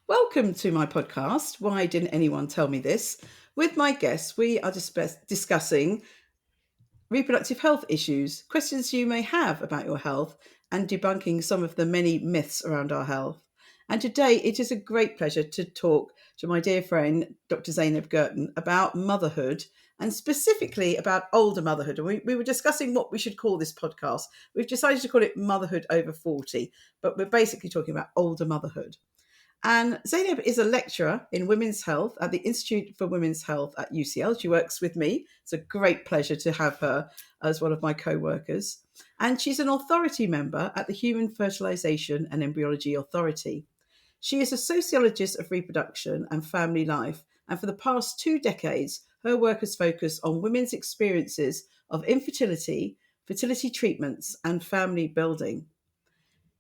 Welcome to my podcast, Why Didn't Anyone Tell Me This? With my guests, we are discussing reproductive health issues, questions you may have about your health, and debunking some of the many myths around our health. And today it is a great pleasure to talk to my dear friend, Dr. Zeynep Gurtin, about motherhood and specifically about older motherhood. And we were discussing what we should call this podcast. We've decided to call it Motherhood Over 40, but we're basically talking about older motherhood. And Zeynep is a lecturer in women's health at the Institute for Women's Health at UCL. She works with me. It's a great pleasure to have her as one of my co-workers. And she's an authority member at the Human Fertilisation and Embryology Authority. She is a sociologist of reproduction and family life. And for the past 2 decades, her work has focused on women's experiences of infertility, fertility treatments, and family building.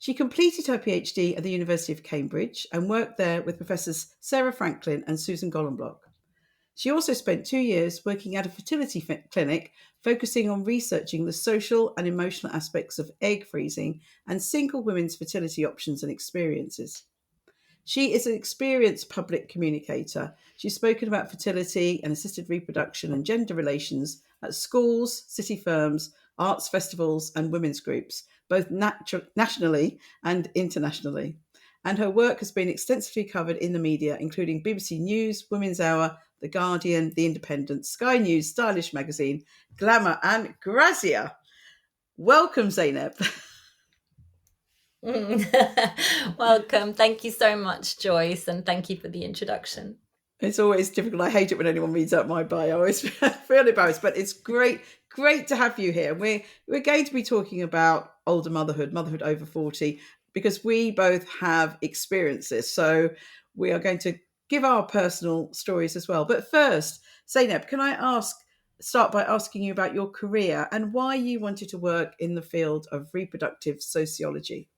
She completed her PhD at the University of Cambridge and worked there with Professors Sarah Franklin and Susan Golombok. She also spent 2 years working at a fertility clinic, focusing on researching the social and emotional aspects of egg freezing and single women's fertility options and experiences. She is an experienced public communicator. She's spoken about fertility and assisted reproduction and gender relations at schools, city firms, arts festivals, and women's groups, both nationally and internationally. And her work has been extensively covered in the media, including BBC News, Women's Hour, The Guardian, The Independent, Sky News, Stylist Magazine, Glamour, and Grazia. Welcome, Zeynep. Welcome. Thank you so much, Joyce, and thank you for the introduction. It's always difficult. I hate it when anyone reads out my bio. I always feel embarrassed, but it's great to have you here. We're going to be talking about older motherhood over 40, because we both have experiences. So we are going to give our personal stories as well. But first, Zeynep, can I start by asking you about your career and why you wanted to work in the field of reproductive sociology?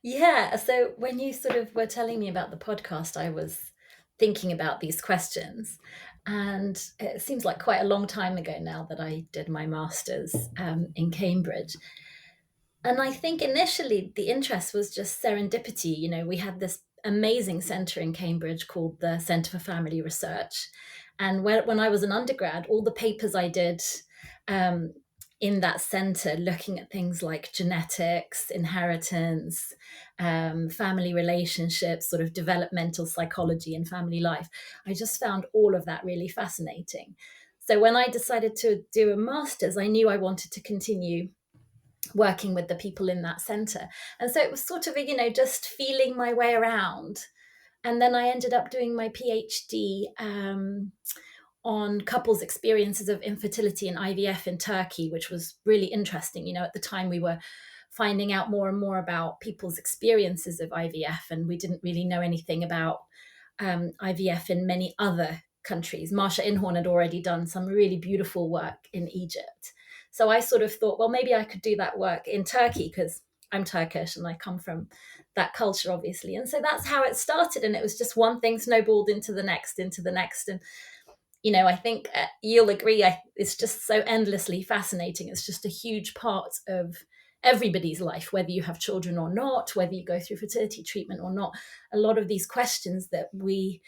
Yeah, so when you sort of were telling me about the podcast, I was thinking about these questions. And it seems like quite a long time ago now that I did my master's in Cambridge. And I think initially the interest was just serendipity. You know, we had this amazing centre in Cambridge called the Centre for Family Research. And when I was an undergrad, all the papers I did um, in that centre, looking at things like genetics, inheritance, family relationships, sort of developmental psychology and family life, I just found all of that really fascinating. So when I decided to do a master's, I knew I wanted to continue working with the people in that center. And so it was sort of, just feeling my way around. And then I ended up doing my PhD on couples' experiences of infertility and IVF in Turkey, which was really interesting. You know, at the time we were finding out more and more about people's experiences of IVF, and we didn't really know anything about IVF in many other countries. Marsha Inhorn had already done some really beautiful work in Egypt. So I sort of thought, well, maybe I could do that work in Turkey because I'm Turkish and I come from that culture, obviously. And so that's how it started. And it was just one thing snowballed into the next, into the next. And, I think you'll agree, it's just so endlessly fascinating. It's just a huge part of everybody's life, whether you have children or not, whether you go through fertility treatment or not. A lot of these questions that we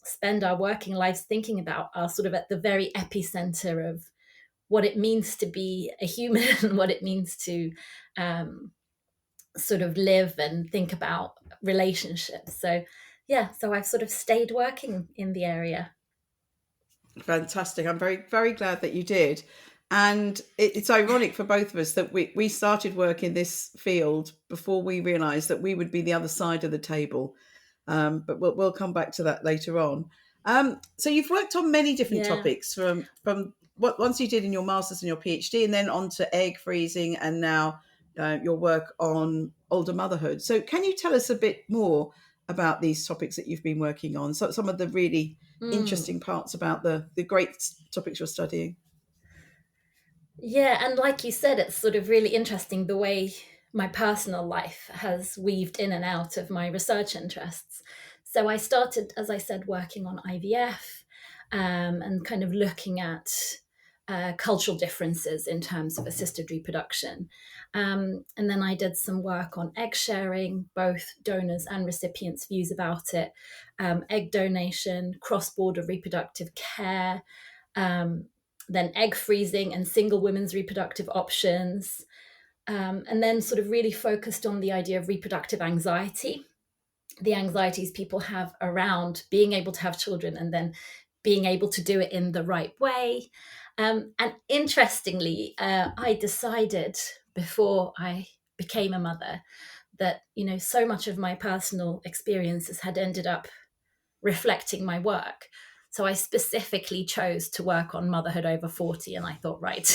spend our working lives thinking about are sort of at the very epicenter of what it means to be a human and what it means to sort of live and think about relationships. So, yeah, so I've sort of stayed working in the area. Fantastic. I'm very, very glad that you did. And it's ironic for both of us that we started work in this field before we realised that we would be the other side of the table. But we'll come back to that later on. So you've worked on many different Yeah. topics from what once you did in your master's and your PhD, and then on to egg freezing, and now your work on older motherhood. So can you tell us a bit more about these topics that you've been working on? So some of the really interesting parts about the great topics you're studying. Yeah, and like you said, it's sort of really interesting the way my personal life has weaved in and out of my research interests. So I started, as I said, working on IVF and kind of looking at cultural differences in terms of assisted reproduction. And then I did some work on egg sharing, both donors and recipients' views about it, egg donation, cross-border reproductive care, then egg freezing and single women's reproductive options, and then sort of really focused on the idea of reproductive anxiety, the anxieties people have around being able to have children and then being able to do it in the right way. And interestingly, I decided before I became a mother that, so much of my personal experiences had ended up reflecting my work. So I specifically chose to work on motherhood over 40, and I thought, right,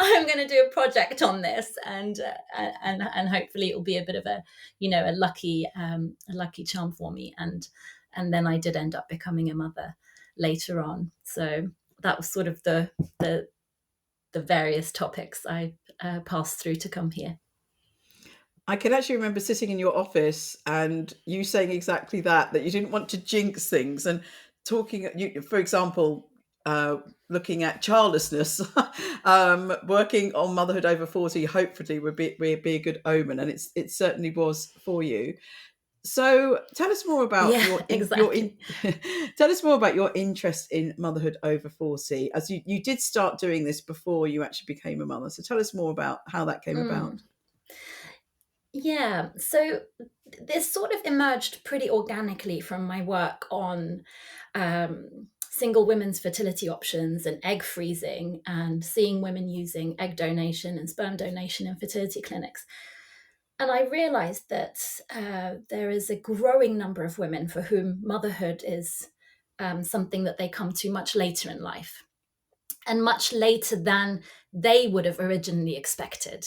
I'm going to do a project on this, and hopefully it will be a bit of a lucky charm for me. And then I did end up becoming a mother later on. So that was sort of the various topics I passed through to come here. I can actually remember sitting in your office and you saying exactly that you didn't want to jinx things, and talking, for example, looking at childlessness, working on motherhood over 40, hopefully would be a good omen. And it certainly was for you. So tell us more about Yeah, exactly. tell us more about your interest in motherhood over 40, as you did start doing this before you actually became a mother. So tell us more about how that came about. Yeah, so this sort of emerged pretty organically from my work on single women's fertility options and egg freezing, and seeing women using egg donation and sperm donation in fertility clinics. And I realized that there is a growing number of women for whom motherhood is something that they come to much later in life, and much later than they would have originally expected.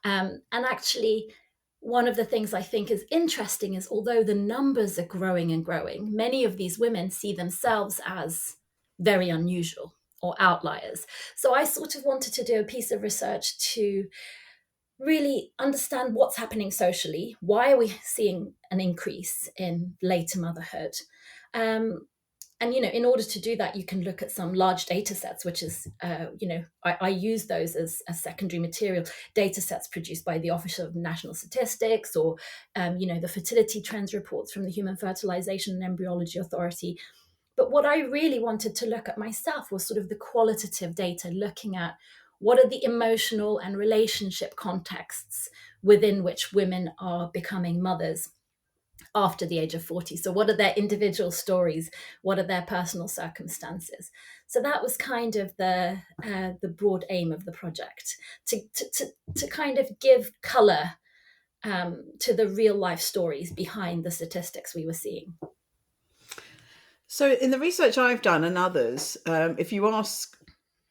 And actually, one of the things I think is interesting is, although the numbers are growing and growing, many of these women see themselves as very unusual or outliers. So I sort of wanted to do a piece of research to really understand what's happening socially. Why are we seeing an increase in later motherhood? And in order to do that, you can look at some large data sets, which is I use those as secondary material. Data sets produced by the Office of National Statistics, or the fertility trends reports from the Human Fertilisation and Embryology Authority. But what I really wanted to look at myself was sort of the qualitative data, looking at what are the emotional and relationship contexts within which women are becoming mothers after the age of 40. So what are their individual stories? What are their personal circumstances? So that was kind of the broad aim of the project, to kind of give color to the real life stories behind the statistics we were seeing. So in the research I've done and others, if you ask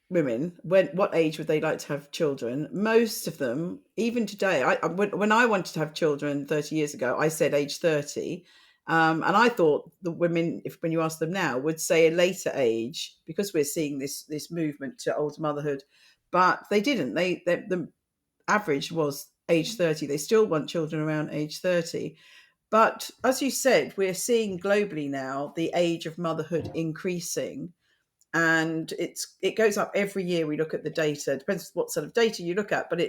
women what age would they like to have children, most of them, even today, when I wanted to have children 30 years ago, I said age 30. And I thought the women, when you ask them now, would say a later age, because we're seeing this movement to older motherhood. But they didn't. The average was age 30. They still want children around age 30. But as you said, we're seeing globally now the age of motherhood increasing, and it goes up every year. We look at the data. It depends what sort of data you look at, but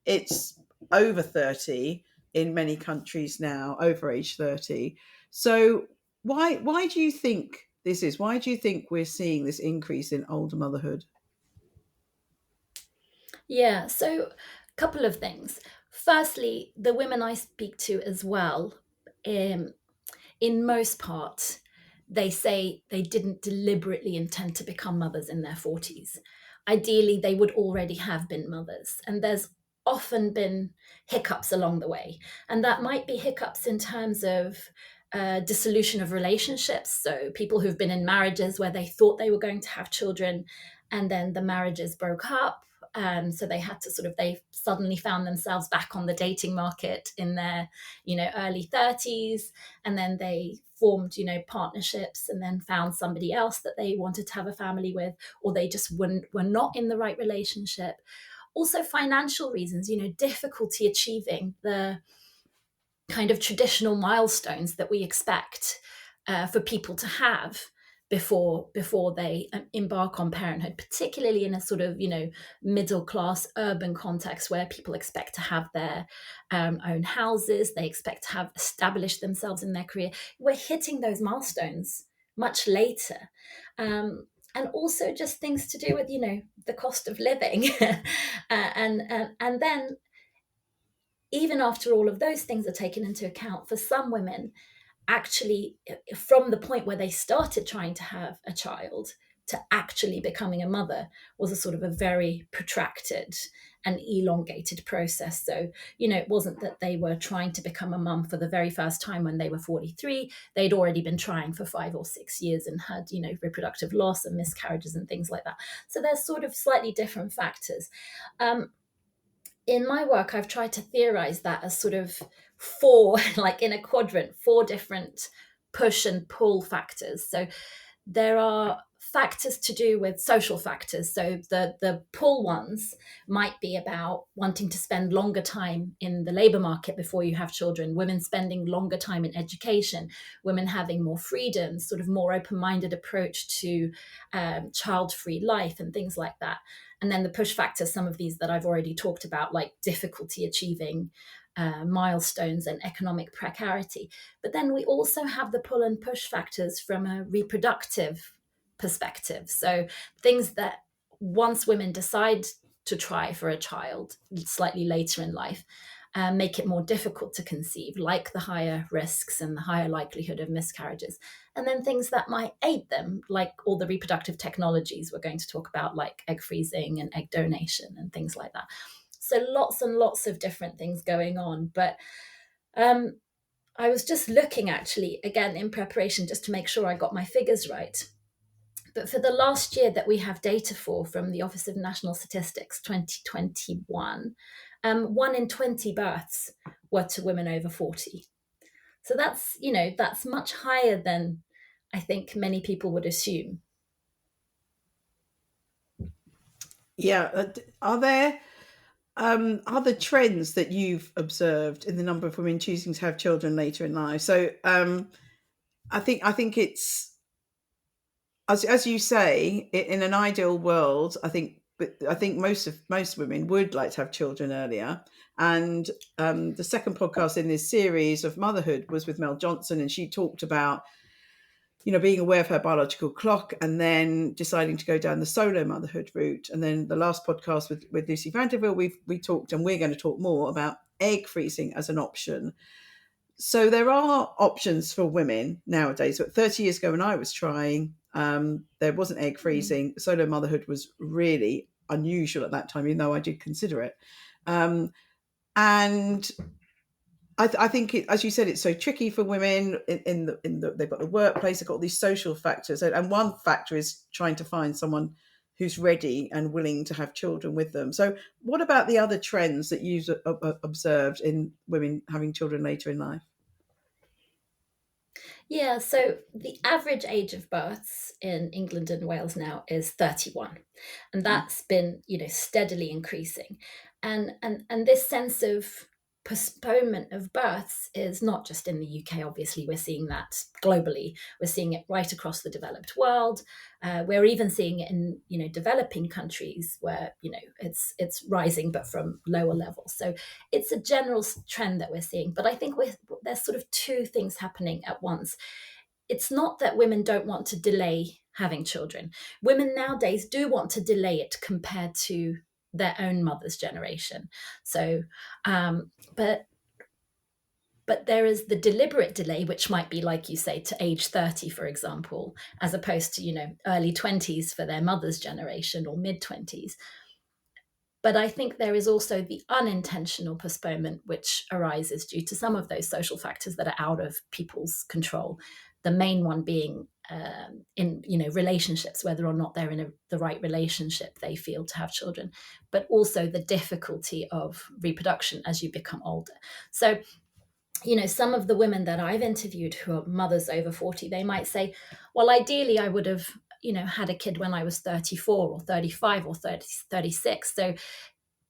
it's over 30 in many countries now, over age 30. So why do you think this is? Why do you think we're seeing this increase in older motherhood? Yeah, so a couple of things. Firstly, the women I speak to as well, in most part, they say they didn't deliberately intend to become mothers in their 40s. Ideally, they would already have been mothers. And there's often been hiccups along the way. And that might be hiccups in terms of dissolution of relationships. So people who've been in marriages where they thought they were going to have children, and then the marriages broke up. So they had to they suddenly found themselves back on the dating market in their, early 30s. And then they formed, partnerships, and then found somebody else that they wanted to have a family with, or they just were not in the right relationship. Also financial reasons, difficulty achieving the kind of traditional milestones that we expect for people to have before they embark on parenthood, particularly in a sort of, middle class urban context where people expect to have their own houses, they expect to have established themselves in their career. We're hitting those milestones much later. And also just things to do with, the cost of living. And then even after all of those things are taken into account, for some women, actually, from the point where they started trying to have a child to actually becoming a mother was a sort of a very protracted and elongated process. So, it wasn't that they were trying to become a mum for the very first time when they were 43. They'd already been trying for 5 or 6 years and had, reproductive loss and miscarriages and things like that. So there's sort of slightly different factors. In my work, I've tried to theorize that as sort of 4, like in a quadrant, 4 different push and pull factors. So there are factors to do with social factors. So the pull ones might be about wanting to spend longer time in the labor market before you have children, women spending longer time in education, women having more freedom, sort of more open-minded approach to child-free life and things like that. And then the push factors, some of these that I've already talked about, like difficulty achieving milestones and economic precarity. But then we also have the pull and push factors from a reproductive perspective. So things that once women decide to try for a child slightly later in life, make it more difficult to conceive, like the higher risks and the higher likelihood of miscarriages. And then things that might aid them, like all the reproductive technologies we're going to talk about, like egg freezing and egg donation and things like that. So lots and lots of different things going on. But I was just looking, actually, again, in preparation, just to make sure I got my figures right. But for the last year that we have data for from the Office of National Statistics, 2021, 1 in 20 births were to women over 40. So that's much higher than I think many people would assume. Yeah. Are there other trends that you've observed in the number of women choosing to have children later in life? So I think it's, as you say, in an ideal world, I think most women would like to have children earlier. And the second podcast in this series of Motherhood was with Mel Johnson, and she talked about, being aware of her biological clock and then deciding to go down the solo motherhood route. And then the last podcast with Lucy Vanderville, we talked, and we're going to talk more about egg freezing as an option. So there are options for women nowadays. But 30 years ago when I was trying, there wasn't egg freezing. Solo motherhood was really unusual at that time, even though I did consider it. And I think, as you said, it's so tricky for women in the they've got the workplace, they've got all these social factors, and one factor is trying to find someone who's ready and willing to have children with them. So, what about the other trends that you've observed in women having children later in life? Yeah, so the average age of births in England and Wales now is 31, and that's been, steadily increasing. And this sense of postponement of births is not just in the UK. Obviously, we're seeing that globally. We're seeing it right across the developed world. We're even seeing it in, developing countries where, it's rising, but from lower levels. So it's a general trend that we're seeing. But I think there's sort of 2 things happening at once. It's not that women don't want to delay having children. Women nowadays do want to delay it compared to their own mother's generation. So, but there is the deliberate delay, which might be, like you say, to age 30, for example, as opposed to, early 20s for their mother's generation or mid 20s. But I think there is also the unintentional postponement, which arises due to some of those social factors that are out of people's control. The main one being in relationships, whether or not they're in the right relationship they feel to have children, but also the difficulty of reproduction as you become older. So, some of the women that I've interviewed who are mothers over 40, they might say, well, ideally I would have had a kid when I was 34 or 35 or 30, 36. So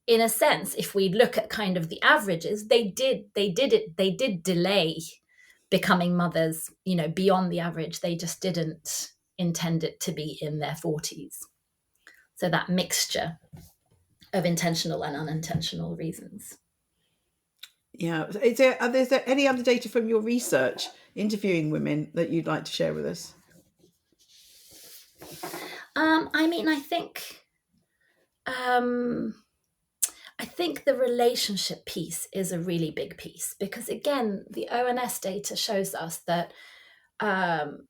in a sense, if we look at kind of the averages, they did delay becoming mothers, beyond the average. They just didn't intended to be in their 40s. So that mixture of intentional and unintentional reasons. Yeah. Is there any other data from your research interviewing women that you'd like to share with us? I think the relationship piece is a really big piece, because again, the ONS data shows us that um,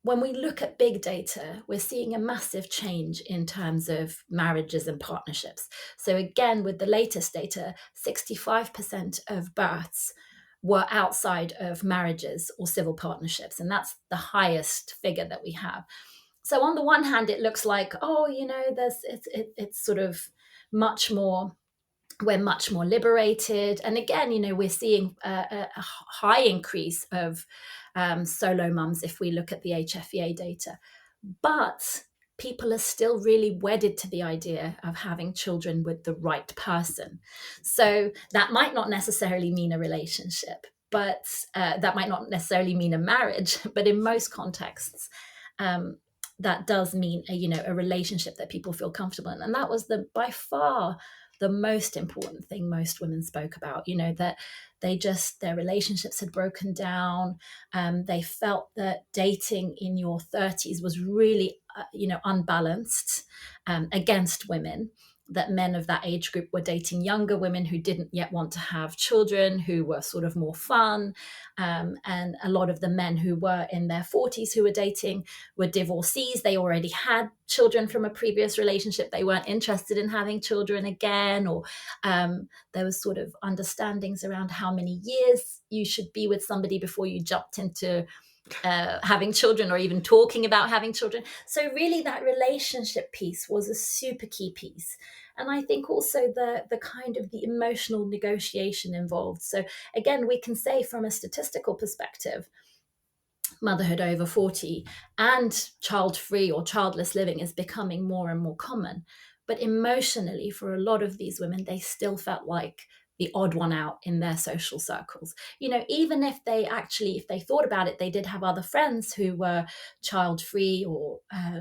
when we look at big data, we're seeing a massive change in terms of marriages and partnerships. So again, with the latest data, 65% of births were outside of marriages or civil partnerships, and that's the highest figure that we have. So on the one hand, it looks like, it's sort of much more, we're much more liberated. And again, we're seeing a high increase of solo mums if we look at the HFEA data. But people are still really wedded to the idea of having children with the right person. So that might not necessarily mean a relationship, but that might not necessarily mean a marriage. But in most contexts, that does mean a relationship that people feel comfortable in. And that was by far the most important thing most women spoke about, that their relationships had broken down. They felt that dating in your 30s was really, unbalanced against women, that men of that age group were dating younger women who didn't yet want to have children, who were sort of more fun. And a lot of the men who were in their 40s who were dating were divorcees. They already had children from a previous relationship. They weren't interested in having children again, or there was sort of understandings around how many years you should be with somebody before you jumped into having children, or even talking about having children. So really that relationship piece was a super key piece. And I think also the kind of the emotional negotiation involved. So again, we can say from a statistical perspective, motherhood over 40 and child-free or childless living is becoming more and more common. But emotionally, for a lot of these women, they still felt like the odd one out in their social circles. Even if they thought about it, they did have other friends who were child-free or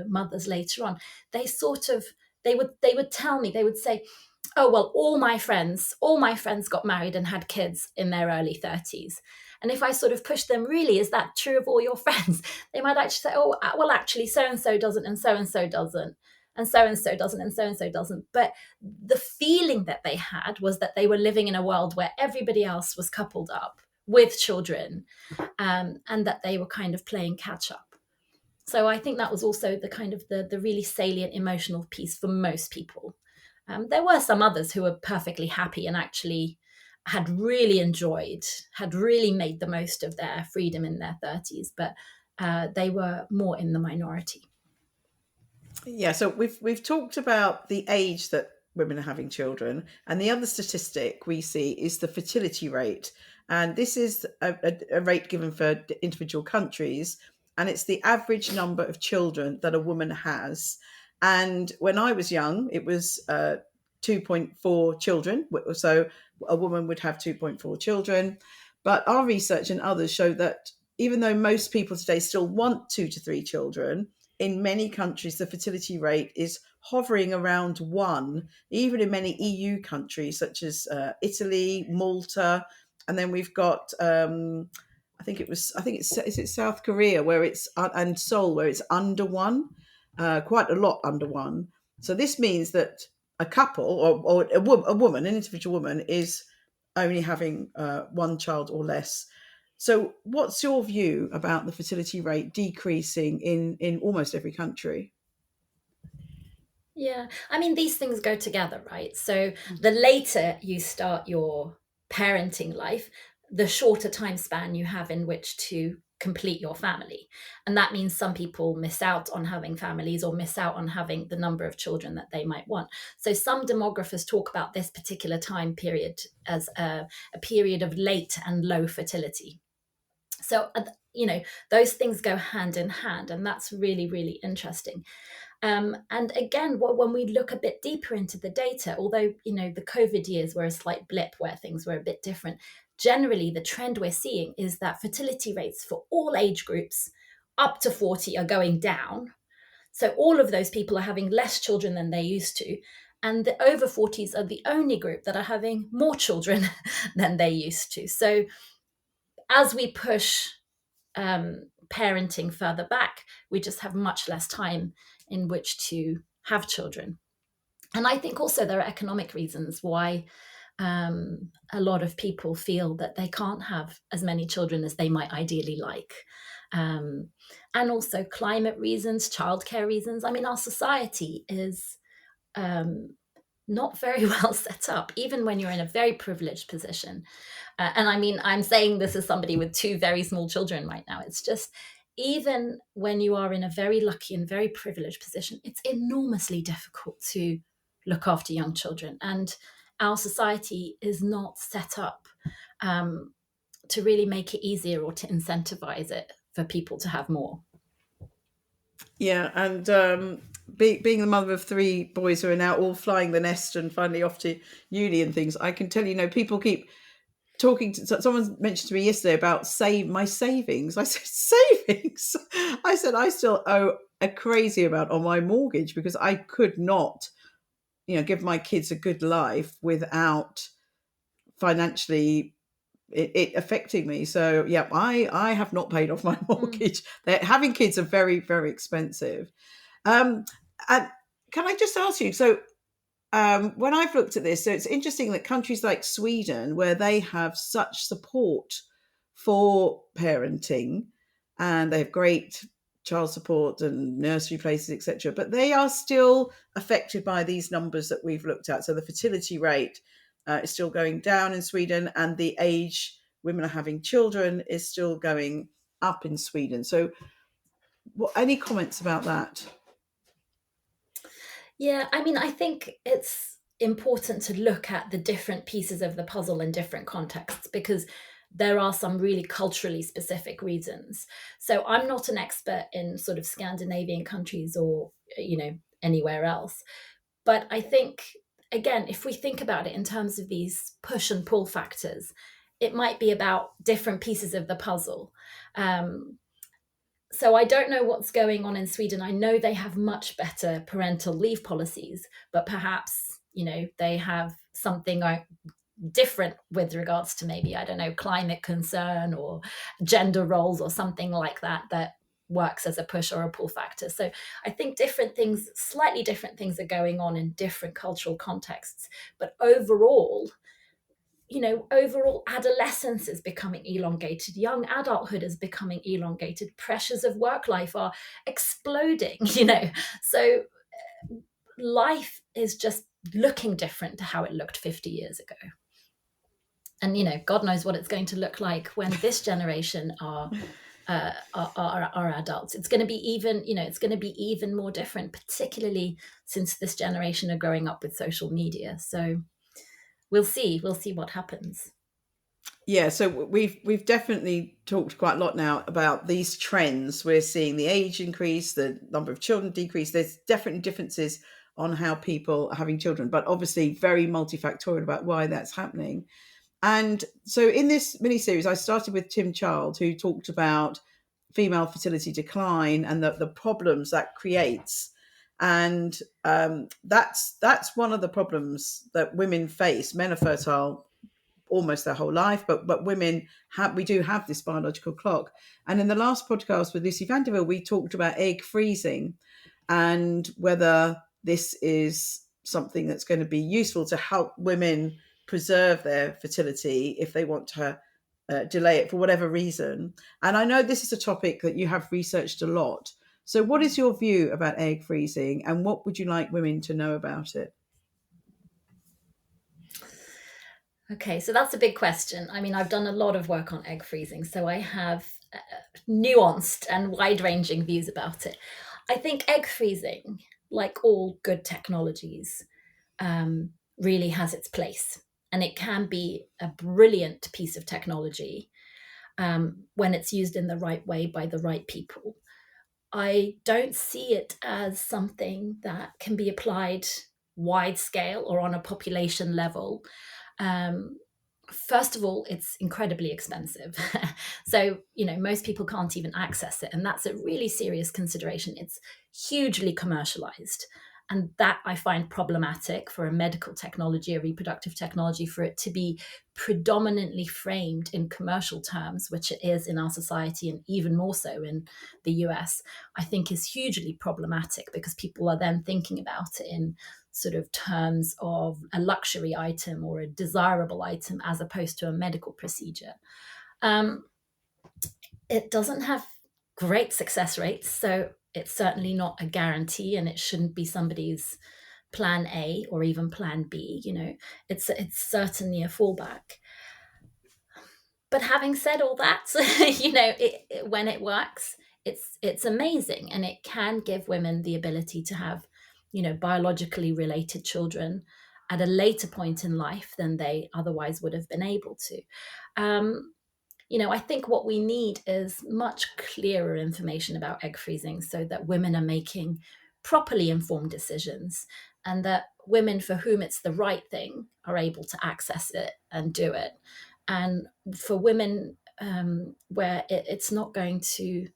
mothers later on. They would tell me, they would say, oh, well, all my friends got married and had kids in their early 30s. And if I sort of push them, really, is that true of all your friends? They might actually say, oh, well, actually, so-and-so doesn't, and so-and-so doesn't, and so-and-so doesn't, and so-and-so doesn't. But the feeling that they had was that they were living in a world where everybody else was coupled up with children, and that they were kind of playing catch up. So I think that was also the kind of the really salient emotional piece for most people. There were some others who were perfectly happy and actually had really made the most of their freedom in their 30s, but they were more in the minority. Yeah, so we've talked about the age that women are having children, and the other statistic we see is the fertility rate. And this is a rate given for individual countries, and it's the average number of children that a woman has. And when I was young, it was 2.4 children. So a woman would have 2.4 children. But our research and others show that even though most people today still want 2 to 3 children, in many countries, the fertility rate is hovering around 1, even in many EU countries such as Italy, Malta, and then we've got is it South Korea where it's and Seoul where it's under 1, quite a lot under 1. So this means that a couple or a woman, an individual woman, is only having 1 child or less. So what's your view about the fertility rate decreasing in almost every country? Yeah, I mean, these things go together, right? So the later you start your parenting life, the shorter time span you have in which to complete your family. And that means some people miss out on having families or miss out on having the number of children that they might want. So some demographers talk about this particular time period as a period of late and low fertility. So, those things go hand in hand, and that's really, really interesting. And again, when we look a bit deeper into the data, although, the COVID years were a slight blip where things were a bit different, generally the trend we're seeing is that fertility rates for all age groups up to 40 are going down. So all of those people are having less children than they used to. And the over 40s are the only group that are having more children than they used to. So as we push parenting further back, we just have much less time in which to have children. And I think also there are economic reasons why a lot of people feel that they can't have as many children as they might ideally like. And also climate reasons, childcare reasons. I mean, our society is not very well set up, even when you're in a very privileged position. And I mean, I'm saying this as somebody with two very small children right now. It's just, even when you are in a very lucky and very privileged position, it's enormously difficult to look after young children. And our society is not set up to really make it easier or to incentivize it for people to have more. Yeah, and being the mother of three boys who are now all flying the nest and finally off to uni and things, I can tell people keep talking to someone mentioned to me yesterday about my savings. I said, savings? I said, I still owe a crazy amount on my mortgage because I could not, give my kids a good life without financially it affecting me. So yeah, I have not paid off my mortgage. Having kids are very, very expensive. And can I just ask you, so when I've looked at this, so it's interesting that countries like Sweden, where they have such support for parenting and they have great child support and nursery places, etc., but they are still affected by these numbers that we've looked at. So the fertility rate is still going down in Sweden, and the age women are having children is still going up in Sweden. So, any comments about that? Yeah, I mean, I think it's important to look at the different pieces of the puzzle in different contexts, because there are some really culturally specific reasons. So I'm not an expert in sort of Scandinavian countries or, anywhere else. But I think, again, if we think about it in terms of these push and pull factors, it might be about different pieces of the puzzle. So I don't know what's going on in Sweden. I know they have much better parental leave policies, but perhaps, they have something different with regards to maybe, I don't know, climate concern or gender roles or something like that works as a push or a pull factor. So I think slightly different things are going on in different cultural contexts. But overall, adolescence is becoming elongated. Young adulthood is becoming elongated. Pressures of work life are exploding, So life is just looking different to how it looked 50 years ago. And, God knows what it's going to look like when this generation are adults. It's going to be even more different, particularly since this generation are growing up with social media. So we'll see what happens. Yeah, so we've definitely talked quite a lot now about these trends. We're seeing the age increase, the number of children decrease. There's definitely differences on how people are having children, but obviously very multifactorial about why that's happening. And so in this mini-series, I started with Tim Child, who talked about female fertility decline and the problems that creates. And that's one of the problems that women face. Men are fertile almost their whole life, but women we do have this biological clock. And in the last podcast with Lucy Vanderville, we talked about egg freezing and whether this is something that's going to be useful to help women preserve their fertility if they want to delay it for whatever reason. And I know this is a topic that you have researched a lot. So what is your view about egg freezing and what would you like women to know about it? Okay, so that's a big question. I mean, I've done a lot of work on egg freezing, so I have nuanced and wide-ranging views about it. I think egg freezing, like all good technologies, really has its place. And it can be a brilliant piece of technology when it's used in the right way by the right people. I don't see it as something that can be applied wide scale or on a population level. Um, First of all, it's incredibly expensive. So, most people can't even access it. And that's a really serious consideration. It's hugely commercialized. And that I find problematic for a medical technology, a reproductive technology, for it to be predominantly framed in commercial terms, which it is in our society and even more so in the US, I think is hugely problematic, because people are then thinking about it in sort of terms of a luxury item or a desirable item as opposed to a medical procedure. Um, it doesn't have great success rates, so it's certainly not a guarantee, and it shouldn't be somebody's plan A or even plan B. It's certainly a fallback. But having said all that, when it works, it's amazing, and it can give women the ability to have, biologically related children at a later point in life than they otherwise would have been able to. Um, I think what we need is much clearer information about egg freezing, so that women are making properly informed decisions, and that women for whom it's the right thing are able to access it and do it. And for women where it's not going to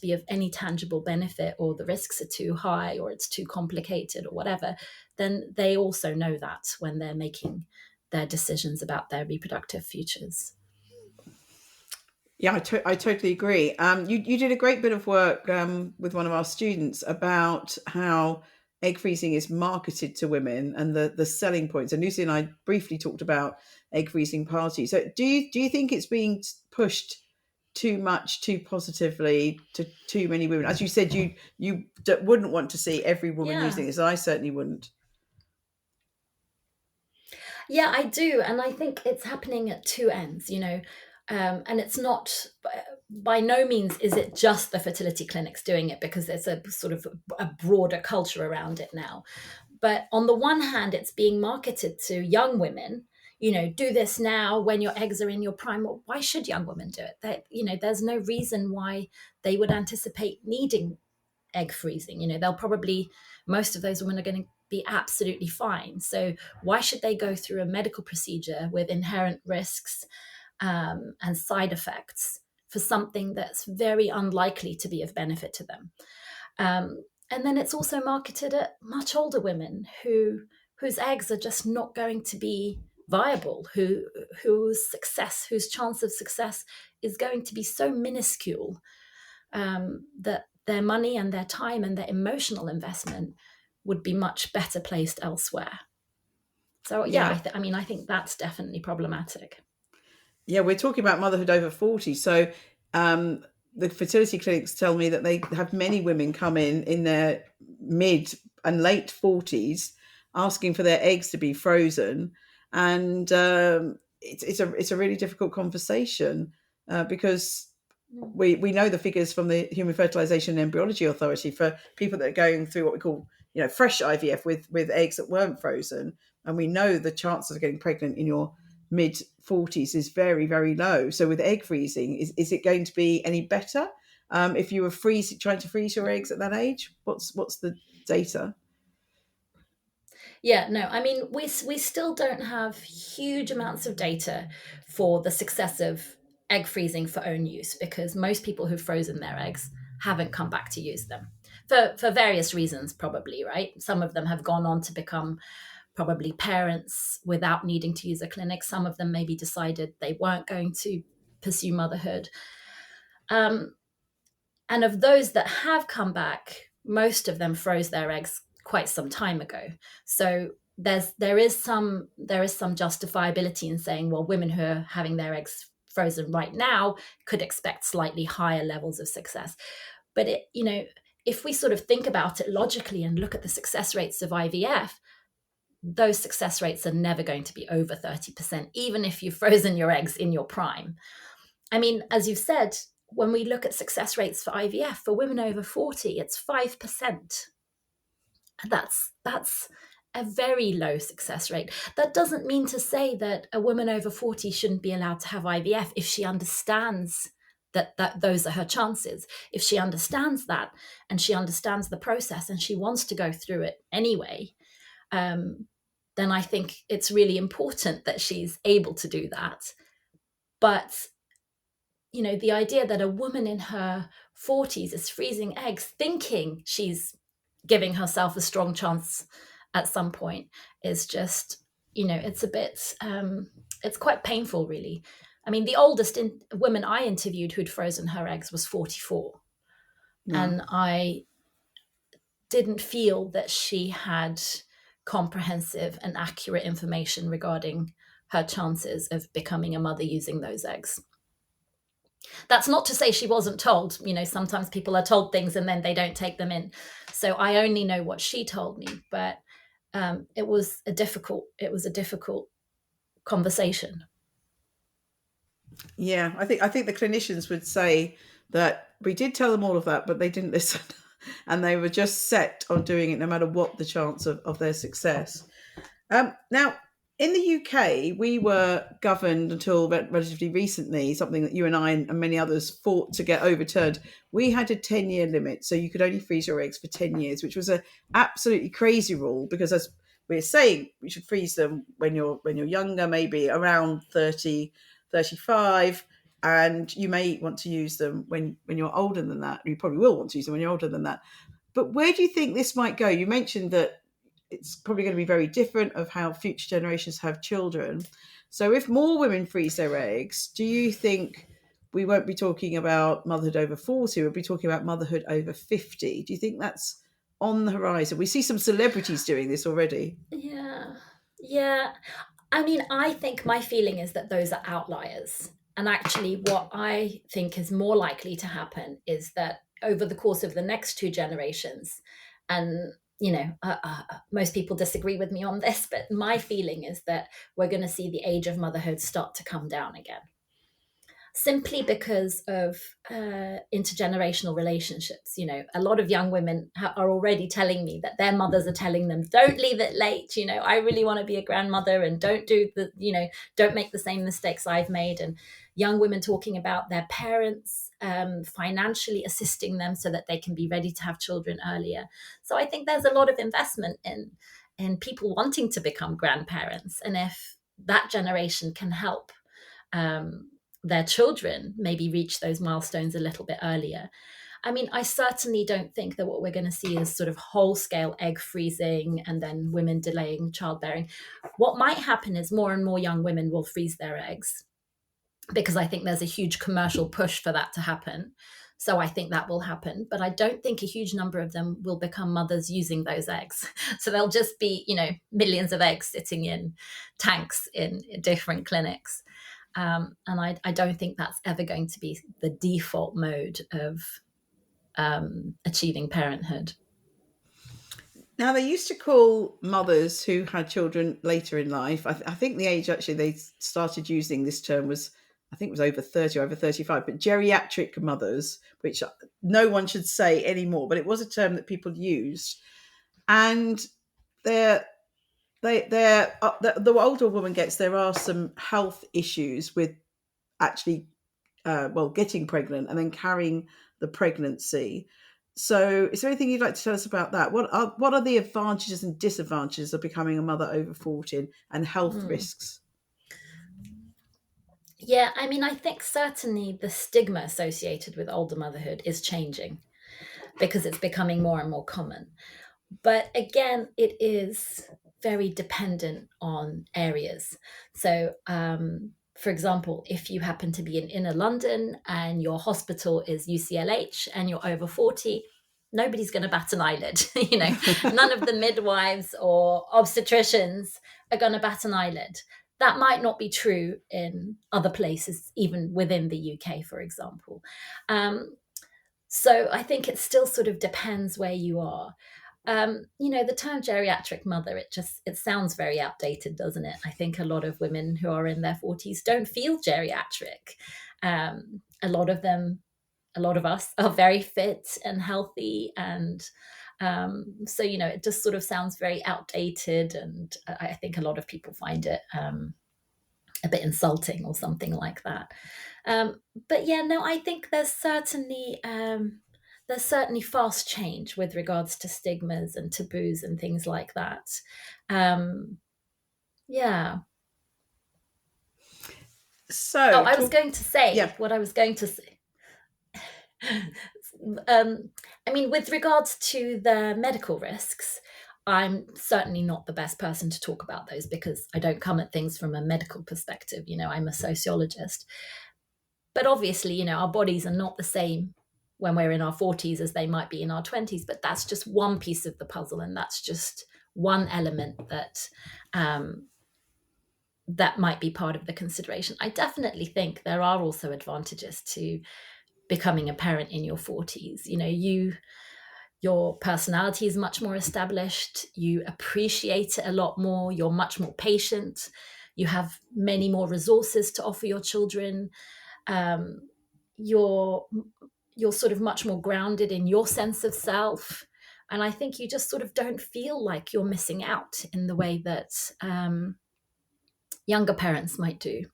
be of any tangible benefit, or the risks are too high, or it's too complicated, or whatever, then they also know that when they're making their decisions about their reproductive futures. Yeah, I totally agree. You did a great bit of work with one of our students about how egg freezing is marketed to women and the selling points. And Lucy and I briefly talked about egg freezing parties. So do you think it's being pushed too much, too positively to too many women? As you said, you wouldn't want to see every woman Yeah. using this. I certainly wouldn't. Yeah, I do. And I think it's happening at two ends, and it's not, by no means is it just the fertility clinics doing it, because there's a sort of a broader culture around it now. But on the one hand, it's being marketed to young women, do this now when your eggs are in your prime. Well, why should young women do it? There's no reason why they would anticipate needing egg freezing. They'll probably, most of those women are going to be absolutely fine. So why should they go through a medical procedure with inherent risks and side effects for something that's very unlikely to be of benefit to them? And then it's also marketed at much older women whose eggs are just not going to be viable, whose chance of success is going to be so minuscule that their money and their time and their emotional investment would be much better placed elsewhere. So yeah, Yeah. I think that's definitely problematic. Yeah, we're talking about motherhood over 40. So the fertility clinics tell me that they have many women come in their mid and late 40s asking for their eggs to be frozen. And it's a really difficult conversation because we know the figures from the Human Fertilisation and Embryology Authority for people that are going through what we call fresh IVF with eggs that weren't frozen, and we know the chances of getting pregnant in your mid 40s is very, very low. So with egg freezing, is it going to be any better if you were trying to freeze your eggs at that age? What's the data? Yeah, no, we still don't have huge amounts of data for the success of egg freezing for own use, because most people who've frozen their eggs haven't come back to use them for various reasons, probably, right? Some of them have gone on to become probably parents without needing to use a clinic. Some of them maybe decided they weren't going to pursue motherhood. And of those that have come back, most of them froze their eggs quite some time ago. So there is some justifiability in saying, well, women who are having their eggs frozen right now could expect slightly higher levels of success. But if we sort of think about it logically and look at the success rates of IVF, those success rates are never going to be over 30%, even if you've frozen your eggs in your prime. As you've said, when we look at success rates for IVF for women over 40, it's 5%. That's a very low success rate. That doesn't mean to say that a woman over 40 shouldn't be allowed to have IVF if she understands that those are her chances. If she understands that, and she understands the process, and she wants to go through it anyway, then I think it's really important that she's able to do that. But, the idea that a woman in her 40s is freezing eggs thinking she's giving herself a strong chance at some point is just, it's a bit, it's quite painful, really. I mean, the oldest woman I interviewed who'd frozen her eggs was 44. Wow. And I didn't feel that she had comprehensive and accurate information regarding her chances of becoming a mother using those eggs. That's not to say she wasn't told. Sometimes people are told things and then they don't take them in. So I only know what she told me, but it was a difficult conversation. Yeah, I think the clinicians would say that we did tell them all of that, but they didn't listen, and they were just set on doing it no matter what the chance of their success. Now, in the UK, we were governed until relatively recently, something that you and I and many others fought to get overturned. We had a 10-year limit, so you could only freeze your eggs for 10 years, which was an absolutely crazy rule because, as we're saying, you should freeze them when you're younger, maybe around 30, 35, and you may want to use them when you're older than that. You probably will want to use them when you're older than that. But where do you think this might go? You mentioned that it's probably going to be very different of how future generations have children. So if more women freeze their eggs, do you think we won't be talking about motherhood over 40? We'll be talking about motherhood over 50. Do you think that's on the horizon? We see some celebrities doing this already. Yeah. Yeah. I mean, I think my feeling is that those are outliers. And actually, what I think is more likely to happen is that over the course of the next two generations, and most people disagree with me on this, but my feeling is that we're going to see the age of motherhood start to come down again, simply because of intergenerational relationships. A lot of young women are already telling me that their mothers are telling them, don't leave it late. I really want to be a grandmother, and don't make the same mistakes I've made. And young women talking about their parents financially assisting them so that they can be ready to have children earlier. So I think there's a lot of investment in people wanting to become grandparents. And if that generation can help their children maybe reach those milestones a little bit earlier. I mean, I certainly don't think that what we're going to see is sort of whole scale egg freezing and then women delaying childbearing. What might happen is more and more young women will freeze their eggs, because I think there's a huge commercial push for that to happen. So I think that will happen, but I don't think a huge number of them will become mothers using those eggs. So they'll just be, millions of eggs sitting in tanks in different clinics. And I don't think that's ever going to be the default mode of achieving parenthood. Now, they used to call mothers who had children later in life, I think the age actually they started using this term was, I think it was over 30 or over 35, but geriatric mothers, which no one should say anymore, but it was a term that people used. And they're, the older a woman gets, there are some health issues with actually, getting pregnant and then carrying the pregnancy. So, is there anything you'd like to tell us about that? What are the advantages and disadvantages of becoming a mother over 40 and health risks? Yeah, I mean, I think certainly the stigma associated with older motherhood is changing because it's becoming more and more common. But again, it is very dependent on areas. So, for example, if you happen to be in inner London and your hospital is UCLH and you're over 40, nobody's going to bat an eyelid. None of the midwives or obstetricians are going to bat an eyelid. That might not be true in other places, even within the UK, for example. So I think it still sort of depends where you are. The term geriatric mother, it sounds very outdated, doesn't it? I think a lot of women who are in their 40s don't feel geriatric. A lot of them, a lot of us are very fit and healthy. And so, it just sort of sounds very outdated. And I think a lot of people find it a bit insulting or something like that. But yeah, no, I think there's certainly fast change with regards to stigmas and taboos and things like that. Um, Yeah. Oh, So, I was going to say yeah, what I was going to say. I mean, with regards to the medical risks, I'm certainly not the best person to talk about those because I don't come at things from a medical perspective. I'm a sociologist. But obviously, our bodies are not the same when we're in our 40s as they might be in our 20s. But that's just one piece of the puzzle. And that's just one element um, that might be part of the consideration. I definitely think there are also advantages to becoming a parent in your 40s. Your personality is much more established, you appreciate it a lot more, you're much more patient, you have many more resources to offer your children. Um, you're you're sort of much more grounded in your sense of self, and I think you just sort of don't feel like you're missing out in the way that younger parents might do.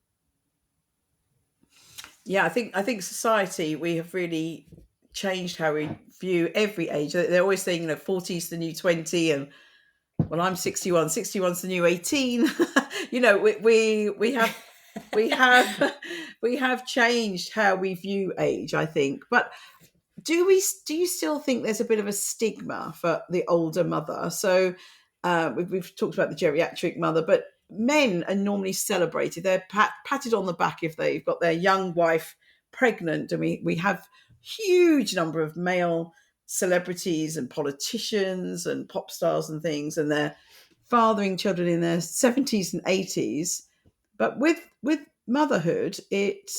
yeah, I think society, we have really changed how we view every age. They're always saying, 40 is the new 20, and well, I'm 61. 61's the new 18. We have we have changed how we view age, I think. But do you still think there's a bit of a stigma for the older mother? So we've talked about the geriatric mother, but men are normally celebrated. They're patted on the back if they've got their young wife pregnant, and we have huge number of male celebrities and politicians and pop stars and things, and they're fathering children in their 70s and 80s. But with motherhood, it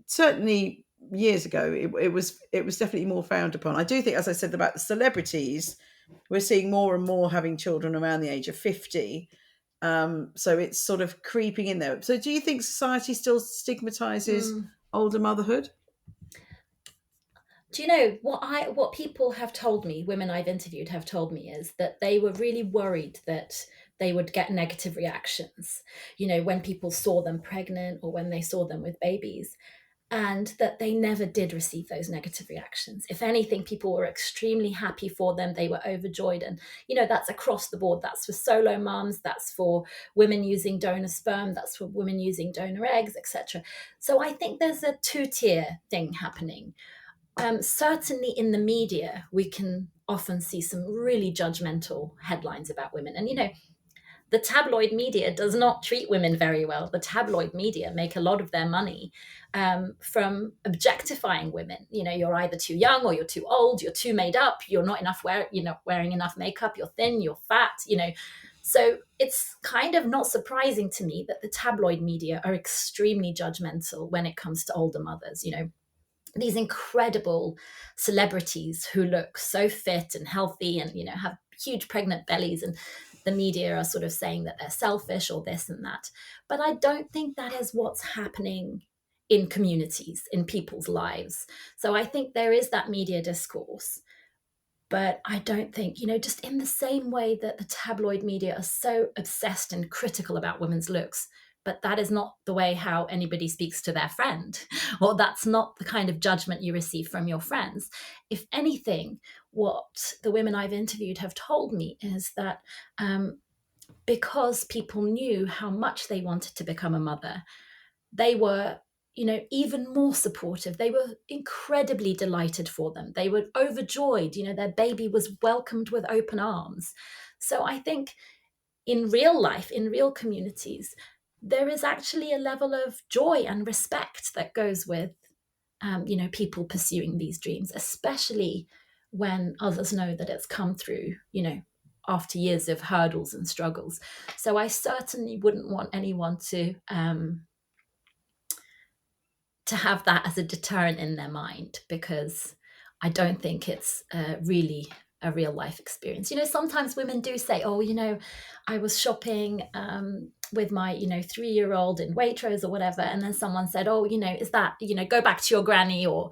certainly years ago it was definitely more frowned upon. I do think, as I said about the celebrities, we're seeing more and more having children around the age of 50. So it's sort of creeping in there. So do you think society still stigmatizes Mm. older motherhood? Do you know what people have told me, women I've interviewed have told me, is that they were really worried that they would get negative reactions, when people saw them pregnant or when they saw them with babies, and that they never did receive those negative reactions. If anything, people were extremely happy for them. They were overjoyed. And, that's across the board. That's for solo moms, that's for women using donor sperm, that's for women using donor eggs, etc. So I think there's a two-tier thing happening. Certainly in the media, we can often see some really judgmental headlines about women. And, the tabloid media does not treat women very well. The tabloid media make a lot of their money from objectifying women. You're either too young or you're too old, you're too made up, you're not enough wearing enough makeup, you're thin, you're fat. So it's kind of not surprising to me that the tabloid media are extremely judgmental when it comes to older mothers. These incredible celebrities who look so fit and healthy and have huge pregnant bellies, and the media are sort of saying that they're selfish or this and that. But I don't think that is what's happening in communities, in people's lives. So I think there is that media discourse, but I don't think, just in the same way that the tabloid media are so obsessed and critical about women's looks, but that is not the way how anybody speaks to their friend, or that's not the kind of judgment you receive from your friends. If anything, what the women I've interviewed have told me is that because people knew how much they wanted to become a mother, they were even more supportive. They were incredibly delighted for them. They were overjoyed. Their baby was welcomed with open arms. So I think in real life, in real communities, there is actually a level of joy and respect that goes with people pursuing these dreams, especially when others know that it's come through after years of hurdles and struggles. So I certainly wouldn't want anyone to have that as a deterrent in their mind, because I don't think it's really a real life experience. Sometimes women do say, oh, I was shopping with my 3-year-old in Waitrose or whatever, and then someone said, oh, is that go back to your granny, or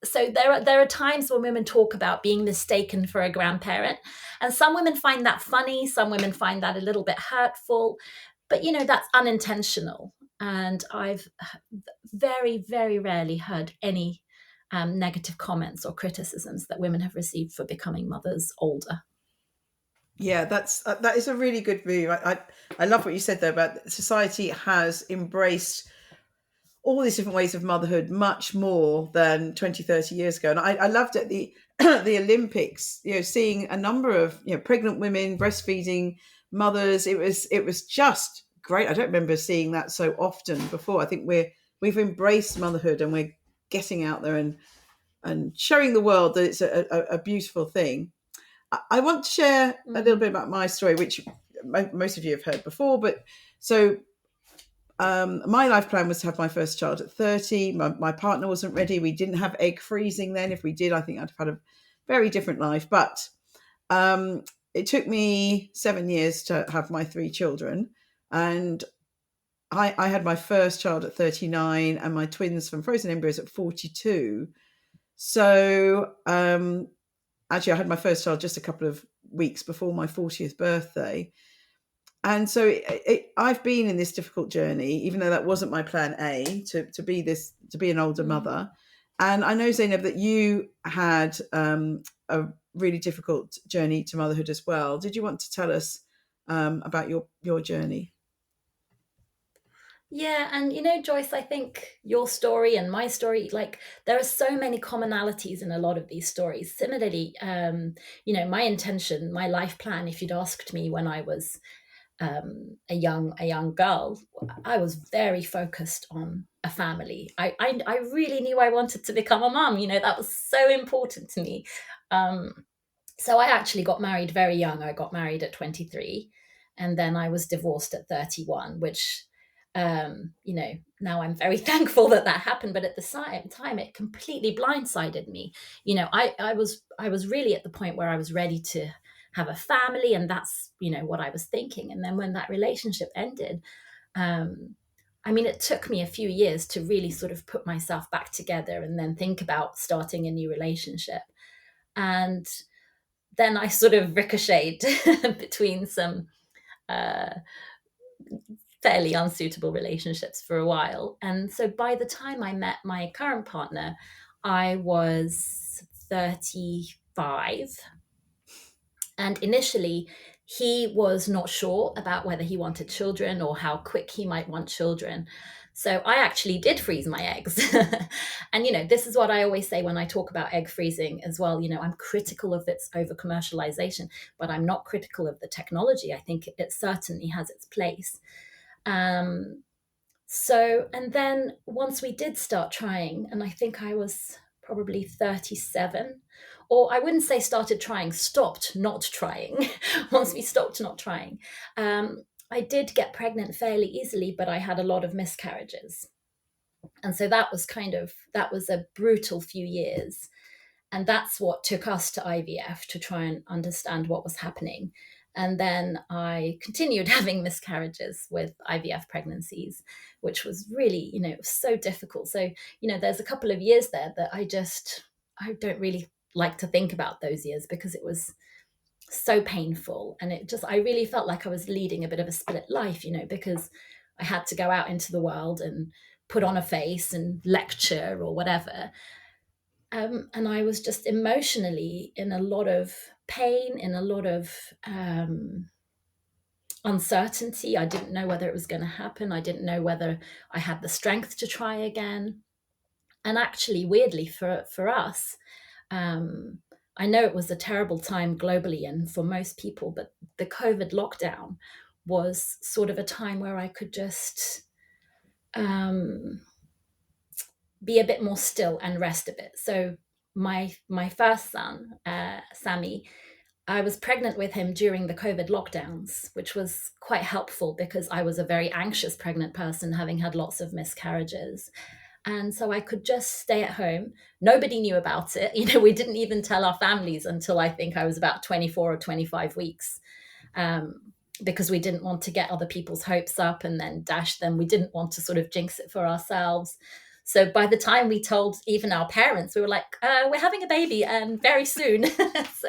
so there are times when women talk about being mistaken for a grandparent, and some women find that funny, some women find that a little bit hurtful, but that's unintentional. And I've very, very rarely heard any negative comments or criticisms that women have received for becoming mothers older. Yeah, that is a really good view. I love what you said there about society has embraced all these different ways of motherhood much more than 20, 30 years ago. And I loved at the the Olympics, seeing a number of pregnant women breastfeeding mothers. It was just great. I don't remember seeing that so often before. I think we've embraced motherhood, and we're getting out there and showing the world that it's a beautiful thing. I want to share a little bit about my story, which most of you have heard before. But so my life plan was to have my first child at 30. My partner wasn't ready. We didn't have egg freezing then. If we did, I think I'd have had a very different life. But it took me 7 years to have my 3 children. And I had my first child at 39 and my twins from frozen embryos at 42. So actually, I had my first child just a couple of weeks before my 40th birthday. And so I've been in this difficult journey, even though that wasn't my plan A, to be an older mother. And I know, Zeynep, that you had a really difficult journey to motherhood as well. Did you want to tell us about your journey? Yeah, and Joyce, I think your story and my story, like there are so many commonalities in a lot of these stories. Similarly, my intention, my life plan, if you'd asked me when I was a young girl, I was very focused on a family. I really knew I wanted to become a mum. That was so important to me. So I actually got married very young. I got married at 23, and then I was divorced at 31, which, now I'm very thankful that that happened. But at the same time, it completely blindsided me. I was really at the point where I was ready to have a family, and that's what I was thinking. And then when that relationship ended, it took me a few years to really sort of put myself back together and then think about starting a new relationship. And then I sort of ricocheted between some uh, fairly unsuitable relationships for a while. And so by the time I met my current partner, I was 35. And initially, he was not sure about whether he wanted children or how quick he might want children. So I actually did freeze my eggs. And this is what I always say when I talk about egg freezing as well. I'm critical of its over commercialization, but I'm not critical of the technology. I think it certainly has its place. And then once we did start trying, and I think I was probably 37, or I wouldn't say started trying, stopped not trying. Once we stopped not trying, I did get pregnant fairly easily, but I had a lot of miscarriages. And so that was a brutal few years. And that's what took us to IVF to try and understand what was happening. And then I continued having miscarriages with IVF pregnancies, which was really, so difficult. So, there's a couple of years there that I don't really like to think about those years because it was so painful. And I really felt like I was leading a bit of a split life, because I had to go out into the world and put on a face and lecture or whatever. And I was just emotionally in a lot of pain, in a lot of uncertainty. I didn't know whether it was going to happen. I didn't know whether I had the strength to try again. And actually, weirdly for us, I know it was a terrible time globally and for most people, but the COVID lockdown was sort of a time where I could just be a bit more still and rest a bit. So my first son, Sammy, I was pregnant with him during the COVID lockdowns, which was quite helpful because I was a very anxious pregnant person, having had lots of miscarriages. And so I could just stay at home. Nobody knew about it. We didn't even tell our families until I think I was about 24 or 25 weeks. Because we didn't want to get other people's hopes up and then dash them. We didn't want to sort of jinx it for ourselves. So by the time we told even our parents, we were like, we're having a baby and very soon. so,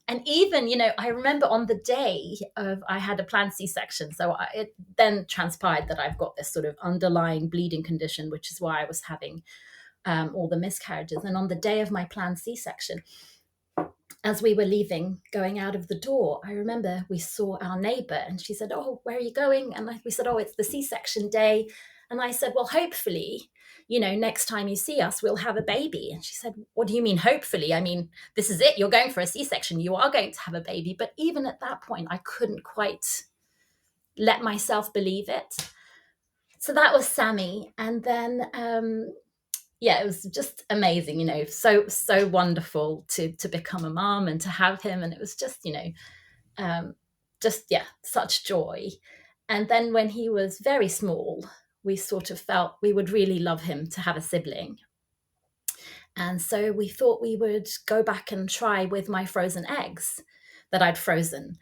and even, I remember on the day of I had a planned C-section. So it then transpired that I've got this sort of underlying bleeding condition, which is why I was having all the miscarriages. And on the day of my planned C-section, as we were leaving, going out of the door, I remember we saw our neighbor and she said, "Oh, where are you going?" And we said, "Oh, it's the C-section day." And I said, "Well, hopefully, next time you see us, we'll have a baby." And she said, "What do you mean, hopefully? I mean, this is it. You're going for a C-section. You are going to have a baby." But even at that point, I couldn't quite let myself believe it. So that was Sammy. And then, it was just amazing, so wonderful to become a mom and to have him. And it was just, such joy. And then when he was very small, we sort of felt we would really love him to have a sibling. And so we thought we would go back and try with my frozen eggs that I'd frozen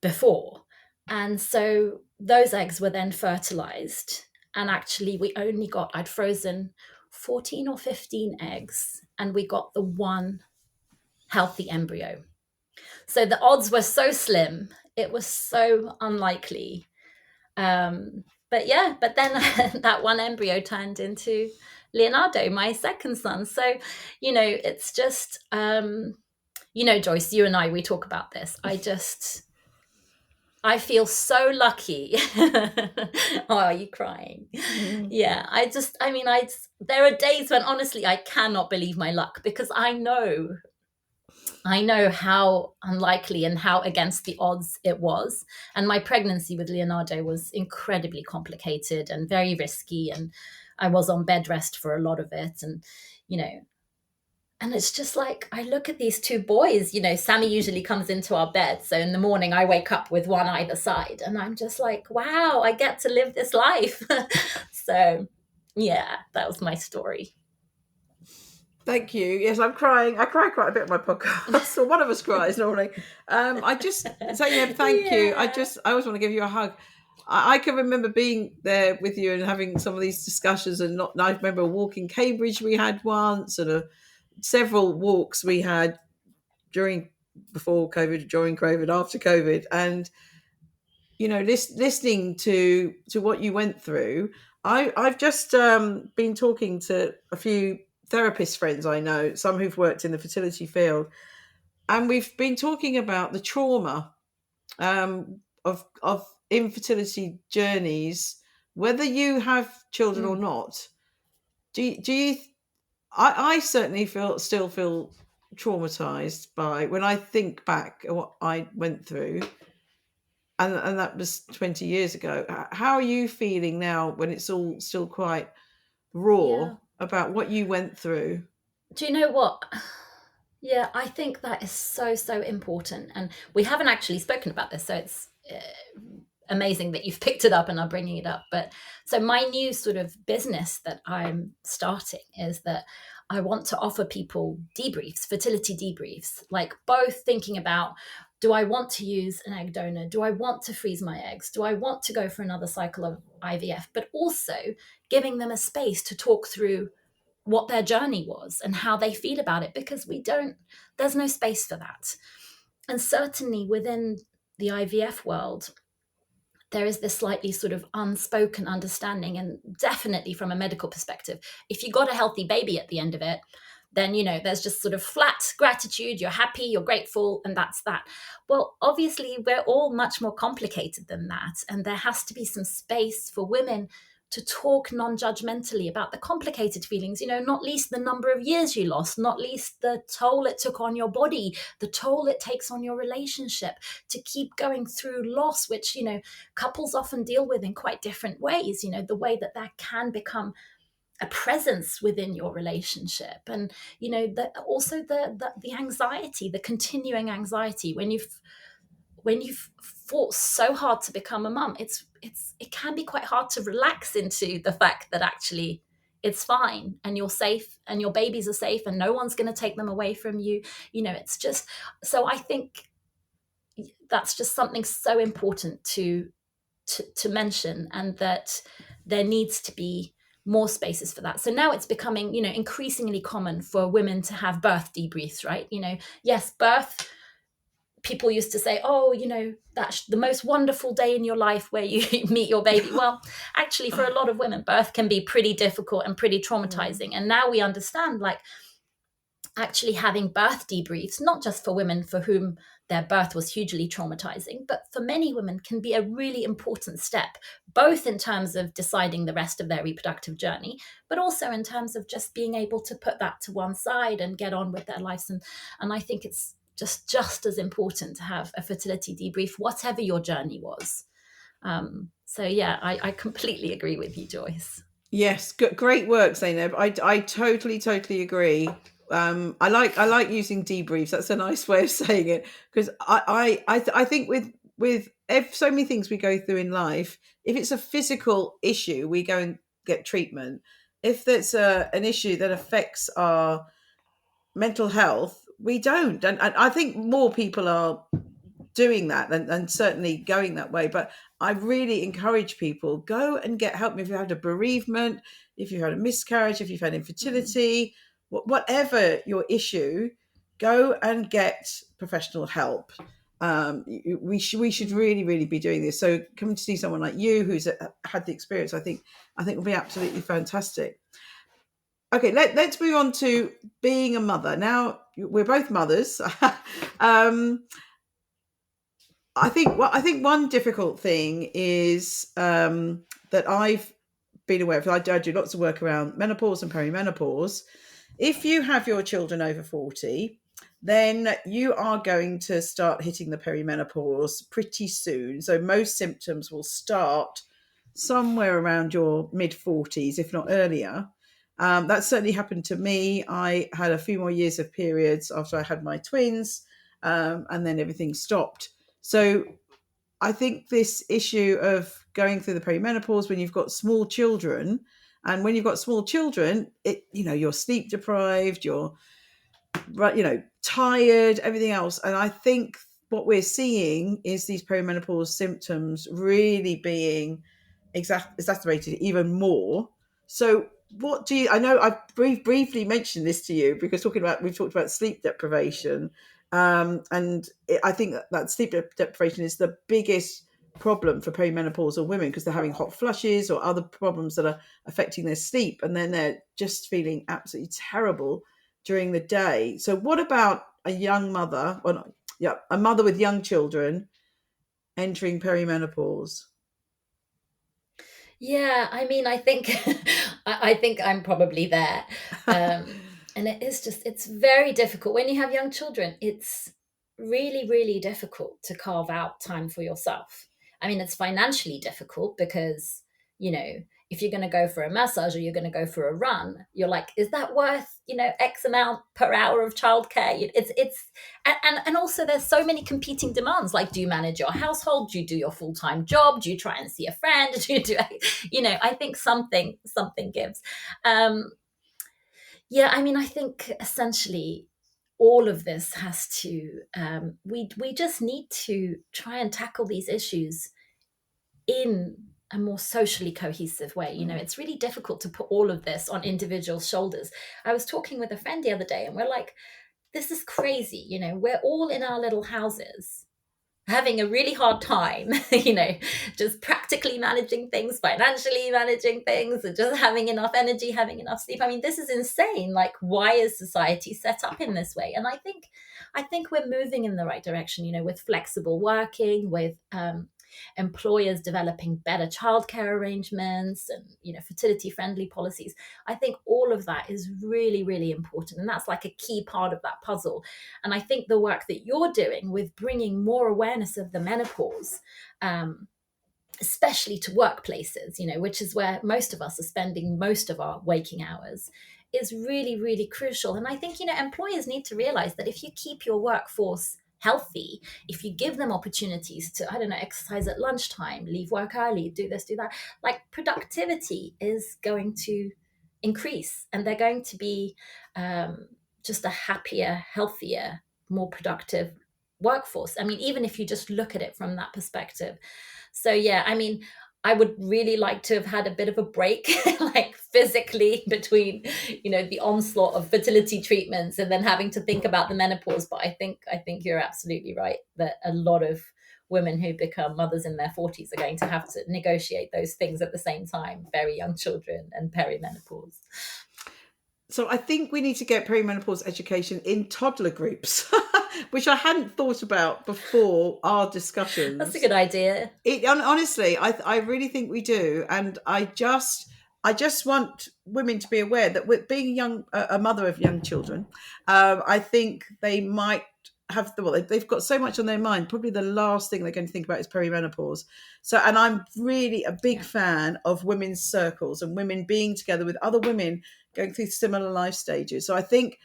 before. And so those eggs were then fertilized. And actually, I'd frozen 14 or 15 eggs, and we got the one healthy embryo. So the odds were so slim. It was so unlikely. But then that one embryo turned into Leonardo, my second son. So, it's just, Joyce, you and I, we talk about this. I feel so lucky. Oh, are you crying? Mm. Yeah, there are days when honestly I cannot believe my luck, because I know how unlikely and how against the odds it was. And my pregnancy with Leonardo was incredibly complicated and very risky. And I was on bed rest for a lot of it. And, and it's just like, I look at these two boys, Sammy usually comes into our bed. So in the morning I wake up with one either side, and I'm just like, wow, I get to live this life. So yeah, that was my story. Thank you. Yes, I'm crying. I cry quite a bit on my podcast. So one of us cries normally. Zeynep, thank you. I always want to give you a hug. I can remember being there with you and having some of these discussions, I remember a walk in Cambridge we had once, and several walks we had before COVID, during COVID, after COVID, and listening to what you went through. I've just been talking to a few therapist friends I know, some who've worked in the fertility field, and we've been talking about the trauma of infertility journeys, whether you have children or not. Do you? I certainly still feel traumatized by when I think back at what I went through, and that was 20 years ago. How are you feeling now when it's all still quite raw about what you went through? Do you know what? Yeah, I think that is so, so important. And we haven't actually spoken about this, so it's amazing that you've picked it up and are bringing it up. But so my new sort of business that I'm starting is that I want to offer people debriefs, fertility debriefs, like both thinking about, do I want to use an egg donor? Do I want to freeze my eggs? Do I want to go for another cycle of IVF? But also giving them a space to talk through what their journey was and how they feel about it, because there's no space for that. And certainly within the IVF world, there is this slightly sort of unspoken understanding, and definitely from a medical perspective, if you got a healthy baby at the end of it, then, there's just sort of flat gratitude. You're happy, you're grateful, and that's that. Well, obviously, we're all much more complicated than that. And there has to be some space for women to talk non-judgmentally about the complicated feelings, not least the number of years you lost, not least the toll it took on your body, the toll it takes on your relationship, to keep going through loss, which, couples often deal with in quite different ways, the way that can become a presence within your relationship. And, also the anxiety, the continuing anxiety when you've fought so hard to become a mum, it can be quite hard to relax into the fact that actually it's fine and you're safe and your babies are safe and no one's going to take them away from you. It's just, so I think that's just something so important to mention, and that there needs to be more spaces for that. So now it's becoming, increasingly common for women to have birth debriefs, right? Yes, birth, people used to say, oh, that's the most wonderful day in your life where you meet your baby. Well, actually, for a lot of women, birth can be pretty difficult and pretty traumatizing. And now we understand, like, actually having birth debriefs, not just for women for whom their birth was hugely traumatizing, but for many women can be a really important step, both in terms of deciding the rest of their reproductive journey, but also in terms of just being able to put that to one side and get on with their lives. And I think it's just as important to have a fertility debrief, whatever your journey was. So yeah, I completely agree with you, Joyce. Yes, great work, Zeynep. I totally agree. I like using debriefs. That's a nice way of saying it, because I think with so many things we go through in life, if it's a physical issue, we go and get treatment. If there's an issue that affects our mental health, we don't. And I think more people are doing that and certainly going that way. But I really encourage people, go and get help. If you had a bereavement, if you had a miscarriage, if you've had infertility, whatever your issue, go and get professional help. We should really be doing this. So coming to see someone like you who's had the experience, I think will be absolutely fantastic. Okay, let's move on to being a mother. Now we're both mothers. um, I think one difficult thing is that I've been aware of. I do lots of work around menopause and perimenopause. If you have your children over 40, then you are going to start hitting the perimenopause pretty soon. So most symptoms will start somewhere around your mid 40s, if not earlier. That certainly happened to me. I had a few more years of periods after I had my twins, and then everything stopped. So I think this issue of going through the perimenopause when you've got small children, and when you've got small children, you're sleep deprived, you're tired, everything else. And I think what we're seeing is these perimenopause symptoms really being exacerbated even more. So what do you, I know I briefly mentioned this to you because we've talked about sleep deprivation. I think that sleep deprivation is the biggest problem for perimenopausal women because they're having hot flushes or other problems that are affecting their sleep, and then they're just feeling absolutely terrible during the day. So what about a young mother, a mother with young children entering perimenopause? Yeah, I mean, I think I think I'm probably there. And it's very difficult when you have young children. It's really, really difficult to carve out time for yourself. I mean, it's financially difficult because, you know, if you're going to go for a massage or you're going to go for a run, you're like, is that worth, X amount per hour of childcare? And also there's so many competing demands. Like, do you manage your household? Do you do your full-time job? Do you try and see a friend? Do you do, I think something gives. Yeah, I mean, I think essentially all of this has to, we just need to try and tackle these issues in a more socially cohesive way. It's really difficult to put all of this on individual shoulders. I was talking with a friend the other day and we're like, this is crazy. We're all in our little houses having a really hard time, just practically managing things, financially managing things, and just having enough energy, having enough sleep. I mean, this is insane. Like, why is society set up in this way? And I think we're moving in the right direction, with flexible working, with employers developing better childcare arrangements and fertility friendly policies. I think all of that is really, really important, and that's like a key part of that puzzle. And I think the work that you're doing with bringing more awareness of the menopause, especially to workplaces, which is where most of us are spending most of our waking hours, is really, really crucial. And I think, employers need to realize that if you keep your workforce healthy, if you give them opportunities to, I don't know, exercise at lunchtime, leave work early, do this, do that, like, productivity is going to increase and they're going to be just a happier, healthier, more productive workforce. I mean, even if you just look at it from that perspective. So yeah, I mean, I would really like to have had a bit of a break, like physically, between, the onslaught of fertility treatments and then having to think about the menopause. But I think you're absolutely right that a lot of women who become mothers in their 40s are going to have to negotiate those things at the same time: very young children and perimenopause. So I think we need to get perimenopause education in toddler groups, which I hadn't thought about before our discussions. That's a good idea. Honestly, I really think we do, and I just want women to be aware that with being a mother of young children, I think they might have they've got so much on their mind. Probably the last thing they're going to think about is perimenopause. So, and I'm really a big fan of women's circles and women being together with other women going through similar life stages. So I think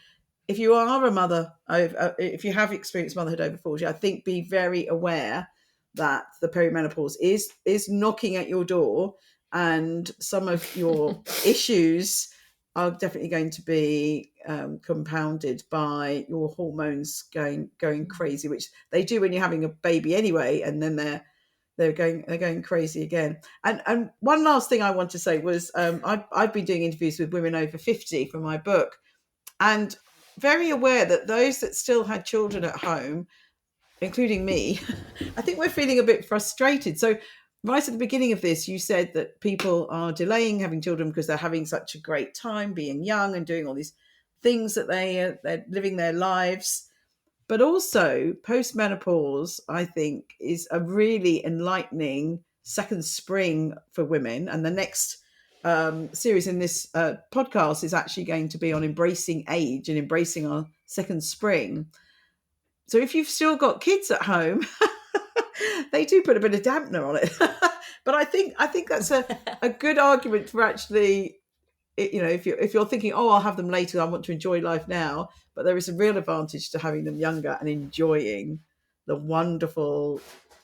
if you are a mother, if you have experienced motherhood over 40, I think be very aware that the perimenopause is knocking at your door, and some of your issues are definitely going to be compounded by your hormones going crazy, which they do when you're having a baby anyway, and then they're going crazy again. And one last thing I want to say was I've been doing interviews with women over 50 for my book, and very aware that those that still had children at home, including me, I think we're feeling a bit frustrated. So right at the beginning of this, you said that people are delaying having children because they're having such a great time being young and doing all these things that they're living their lives. But also post-menopause, I think, is a really enlightening second spring for women. And the next series in this podcast is actually going to be on embracing age and embracing our second spring. So if you've still got kids at home, they do put a bit of dampener on it. But I think that's a good argument for actually, if you're thinking, oh, I'll have them later, I want to enjoy life now, but there is a real advantage to having them younger and enjoying the wonderful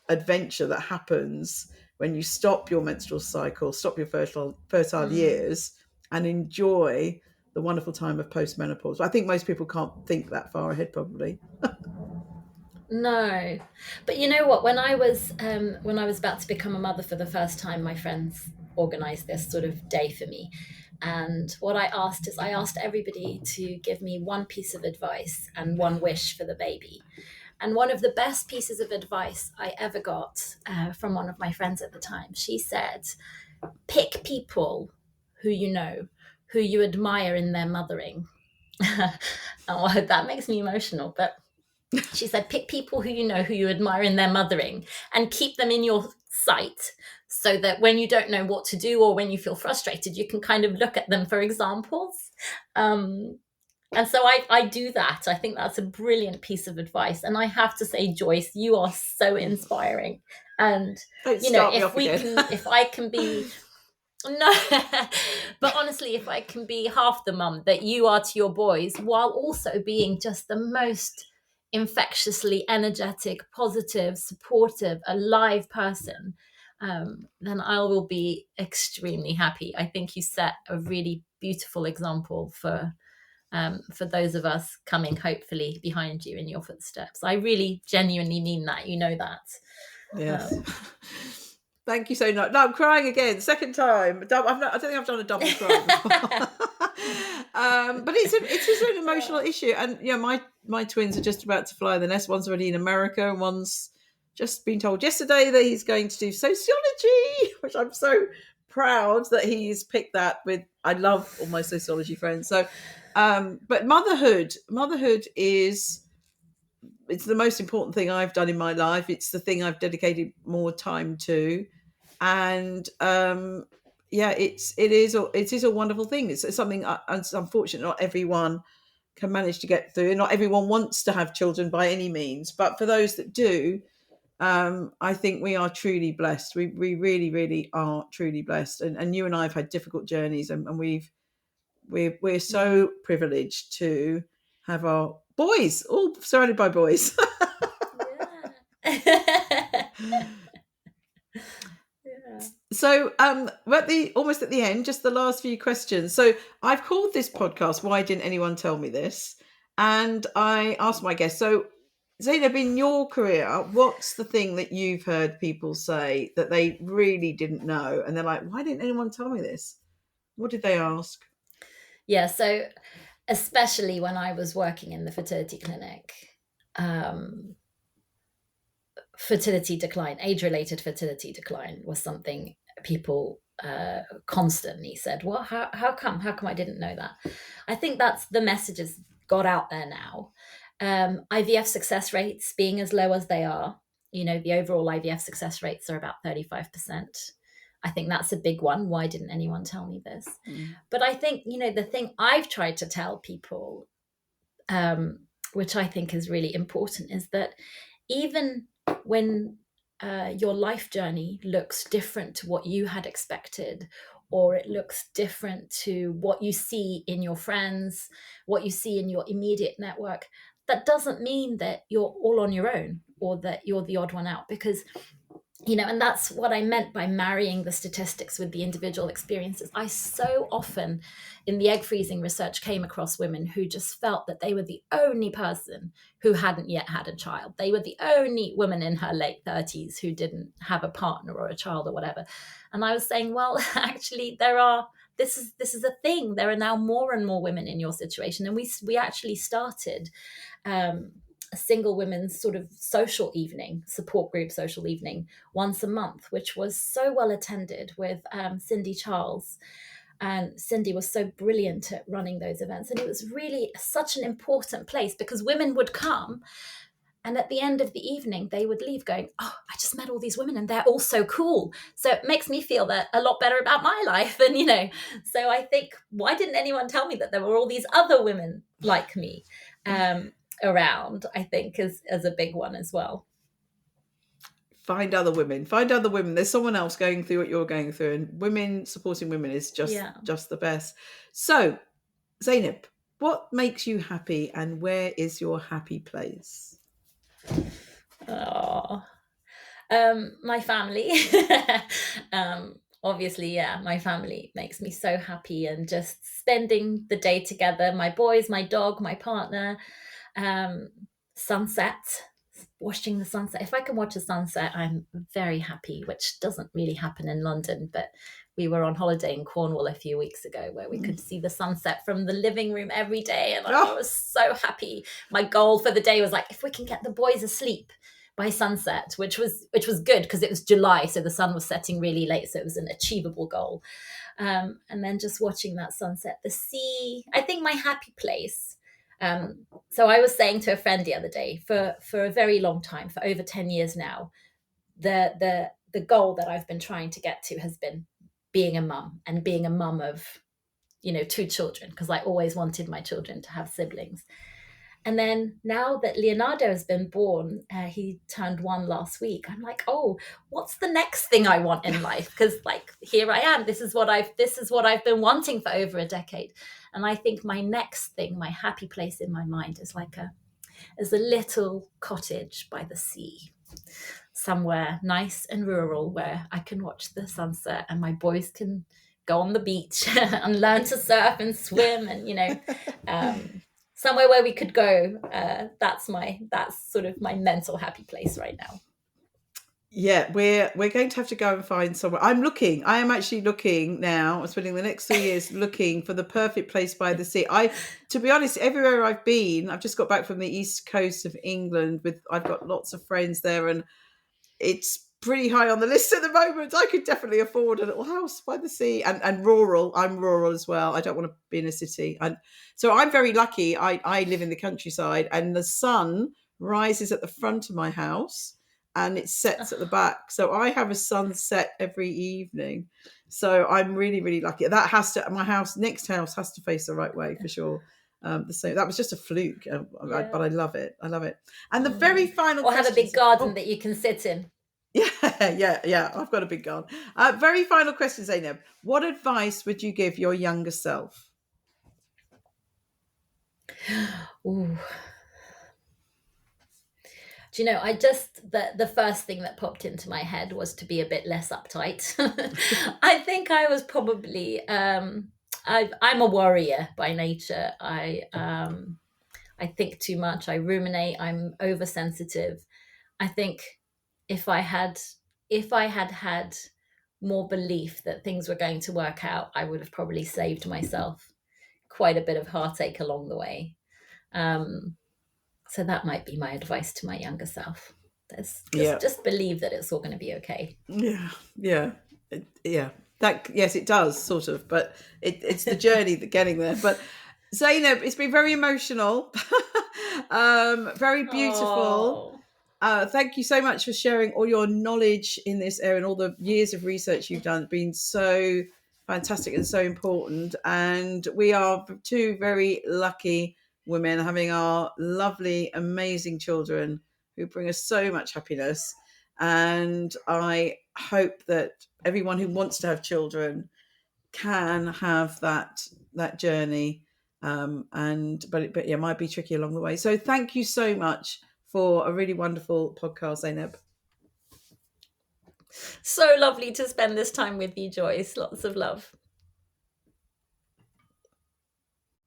adventure that happens when you stop your menstrual cycle, stop your fertile years, and enjoy the wonderful time of postmenopause. I think most people can't think that far ahead, probably. No, but you know what? When I was about to become a mother for the first time, my friends organised this sort of day for me, and what I asked everybody to give me one piece of advice and one wish for the baby. And one of the best pieces of advice I ever got from one of my friends at the time, she said, "Pick people who you admire in their mothering." Oh, that makes me emotional, but she said, pick people who you admire in their mothering and keep them in your sight so that when you don't know what to do or when you feel frustrated, you can kind of look at them for examples. And so I do that. I think that's a brilliant piece of advice. And I have to say, Joyce, you are so inspiring. And, if I can be... No, but honestly, if I can be half the mum that you are to your boys, while also being just the most infectiously energetic, positive, supportive, alive person, then I will be extremely happy. I think you set a really beautiful example for those of us coming hopefully behind you in your footsteps. I really genuinely mean that. You know that. Yes. Thank you so much. No, I'm crying again. Second time. I don't think I've done a double cry before. But it is an emotional issue. And my twins are just about to fly the nest. One's already in America and one's just been told yesterday that he's going to do sociology, which I'm so proud that he's picked that with. I love all my sociology friends. So but motherhood is... it's the most important thing I've done in my life. It's the thing I've dedicated more time to, and it is a wonderful thing. It's something. It's unfortunate not everyone can manage to get through, and not everyone wants to have children by any means. But for those that do, I think we are truly blessed. We really, really are truly blessed. And you and I have had difficult journeys, and we're so privileged to have our boys, all surrounded by boys. Yeah. So we're almost at the end, just the last few questions. So I've called this podcast "Why Didn't Anyone Tell Me This?" And I asked my guests, so Zeynep, in your career, what's the thing that you've heard people say that they really didn't know, and they're like, why didn't anyone tell me this? What did they ask? Yeah, so especially when I was working in the fertility clinic, fertility decline, age-related fertility decline was something people constantly said, well, how come I didn't know that? I think that's the message has got out there now. IVF success rates being as low as they are, the overall IVF success rates are about 35%. I think that's a big one. Why didn't anyone tell me this? But I think, the thing I've tried to tell people, which I think is really important, is that even when your life journey looks different to what you had expected, or it looks different to what you see in your friends, what you see in your immediate network, that doesn't mean that you're all on your own or that you're the odd one out. Because and that's what I meant by marrying the statistics with the individual experiences. I so often in the egg freezing research came across women who just felt that they were the only person who hadn't yet had a child. They were the only woman in her late 30s who didn't have a partner or a child or whatever. And I was saying, well, actually this is a thing. There are now more and more women in your situation. And we actually started a single women's sort of social evening, support group social evening once a month, which was so well attended with Cindy Charles. And Cindy was so brilliant at running those events. And it was really such an important place because women would come and at the end of the evening, they would leave going, oh, I just met all these women and they're all so cool. So it makes me feel that a lot better about my life. And, so I think, why didn't anyone tell me that there were all these other women like me around, I think, as a big one as well. Find other women. There's someone else going through what you're going through, and women supporting women is just the best. So, Zeynep, what makes you happy and where is your happy place? Oh, my family. Obviously, my family makes me so happy, and just spending the day together, my boys, my dog, my partner, sunset, watching the sunset. If I can watch a sunset, I'm very happy, which doesn't really happen in London, but we were on holiday in Cornwall a few weeks ago where we could see the sunset from the living room every day. And I was so happy. My goal for the day was like, if we can get the boys asleep by sunset, which was good because it was July. So the sun was setting really late. So it was an achievable goal. And then just watching that sunset, the sea, I think my happy place. So I was saying to a friend the other day, for a very long time, for over 10 years now, the goal that I've been trying to get to has been being a mum, and being a mum of, 2 children, because I always wanted my children to have siblings. And then now that Leonardo has been born, he turned 1 last week. I'm like, oh, what's the next thing I want in life? Because here I am. This is what I've been wanting for over a decade. And I think my next thing, my happy place in my mind, is a little cottage by the sea, somewhere nice and rural where I can watch the sunset and my boys can go on the beach and learn to surf and swim, and somewhere where we could go. That's sort of my mental happy place right now. Yeah, we're going to have to go and find somewhere. I am actually looking now. I'm spending the next 3 years looking for the perfect place by the sea. To be honest, everywhere I've been, I've just got back from the east coast of England I've got lots of friends there, and it's pretty high on the list at the moment. I could definitely afford a little house by the sea, and rural. I'm rural as well. I don't want to be in a city. So I'm very lucky. I live in the countryside, and the sun rises at the front of my house and it sets at the back. So I have a sunset every evening. So I'm really, really lucky. My next house has to face the right way for sure. That was just a fluke, but I love it. And the very final question, have a big garden that you can sit in. Yeah. I've got a big garden. Very final question, Zeynep. What advice would you give your younger self? Ooh. Do you know, the first thing that popped into my head was to be a bit less uptight. I think I was probably, I'm a worrier by nature. I think too much. I ruminate. I'm oversensitive. I think if I had had more belief that things were going to work out, I would have probably saved myself quite a bit of heartache along the way. So that might be my advice to my younger self. Just believe that it's all going to be okay. Yeah. That, yes, it does, sort of, but it's the journey that getting there. But Zeynep, it's been very emotional, very beautiful. Oh, Thank you so much for sharing all your knowledge in this area and all the years of research you've done. It's been so fantastic and so important. And we are two very lucky women having our lovely, amazing children who bring us so much happiness. And I hope that everyone who wants to have children can have that journey. But yeah, it might be tricky along the way. So thank you so much for a really wonderful podcast, Zeynep. so lovely to spend this time with you, Joyce. Lots of love.